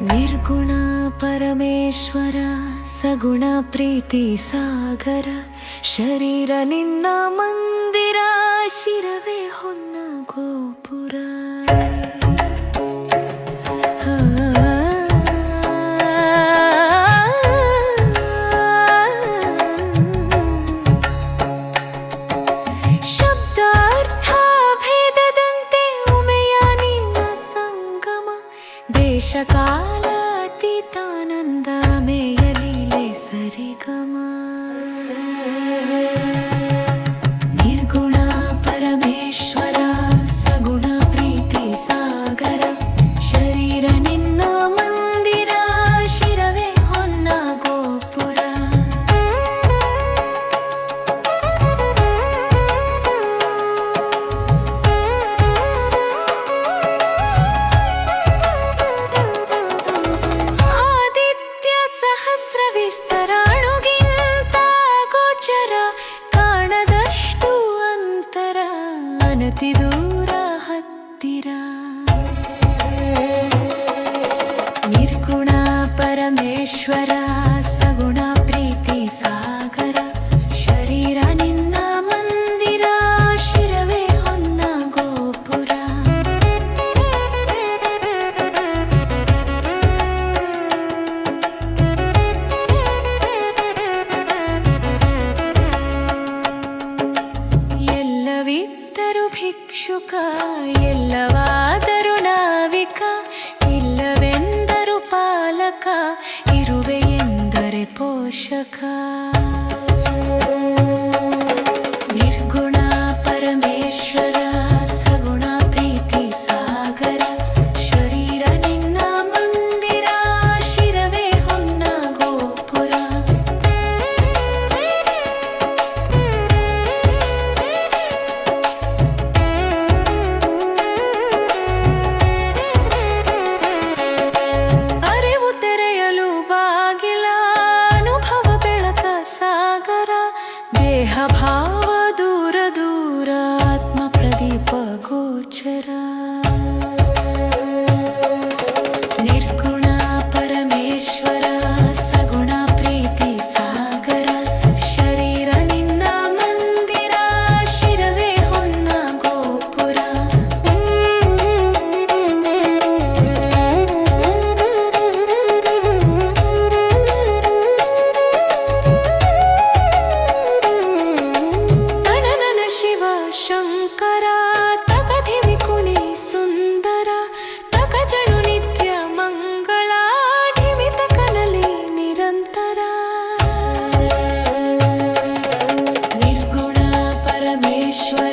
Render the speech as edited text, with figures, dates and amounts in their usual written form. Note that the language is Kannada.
ನಿರ್ಗುಣ ಪರಮೇಶ್ವರ ಸಗುಣ ಪ್ರೀತಿ ಸಾಗರ ಶರೀರ ನಿನ್ನ ಮಂದಿರ ಶಿರವೇ ಹೊನ್ನ ಗೋಪುರ ಶಬ್ದಾರ್ಥ ಭೇದದಂತೆ ಉಮೆಯ ನಿನ್ನ ಸಂಗಮ ದೇಶ ಕಾಲಾತೀತಾನಂದ ಮೇಯಲೀಲೆ ಸರಿಗಮ ನಿರ್ಗುಣ ಪರಮೇಶ್ವರ ಸಗುಣ ಪ್ರೀತಿ ಸಾಗರ ಶರೀರ ನಿನ್ನ ಮಂದಿರ ಶಿರವೇ ಹೊನ್ನ ಗೋಪುರ ಆದಿತ್ಯ ಸಹಸ್ರ ವಿಸ್ತರಾಣುಗಿಂತ ಗೋಚರ ಕಾಣದಷ್ಟು ಅಂತರ ಅನತಿ ದೂರ ಹತ್ತಿರ ನಿರ್ಗುಣ ಪರಮೇಶ್ವರ ಸಗುಣ ಪ್ರೀತಿ ಸಾಗರ ಶರೀರ ನಿನ್ನ ಮಂದಿರ ಶಿರವೇ ಹೊನ್ನ ಗೋಪುರ ಎಲ್ಲವಿದ್ದರು ಭಿಕ್ಷುಕ ಎಲ್ಲವಾದರೂ ನಾವಿಕ ಇಲ್ಲವೆಂದರು ಪಾಲಕ ಇರುವೆ ಎಂದರೆ ಪೋಷಕ ನಿರ್ಗುಣ ಪರಮೇಶ್ವರ ಸಗುಣ ಪ್ರೀತಿ ಸಾಗರ ಶರೀರ ನಿನ್ನ ಮಂದಿರ ಶಿರವೇ ಹೊನ್ನ ಗೋಪುರ ಅರಿವು ತೆರೆಯಲು ಬಾಗಿಲ ಅನುಭವ ಬೆಳಕ ಸಾಗರ ದೇಹ ಭಾವ ದೂರ ದೂರ ಆತ್ಮ ಪ್ರದೀಪ ಗೋಚರ ನಿರ್ಗುಣ ಪರಮೇಶ್ವರ ಸಗುಣ ಪ್ರೀತಿ ಸಾಗರ ಶರೀರ ನಿನ್ನ ಮಂದಿರ ಶಿರವೇ ಹೊನ್ನ ಗೋಪುರ ತನನನ ಶಿವ ಶಂಕರ ತಕಧಿಮಿ ಕುಣಿ ಸುಂದರ ತಕ ಜಣು ನಿತ್ಯ ಮಂಗಳ ಢಿಮಿತ ಕನಲಿ ನಿರಂತರ ನಿರ್ಗುಣ ಪರಮೇಶ್ವರ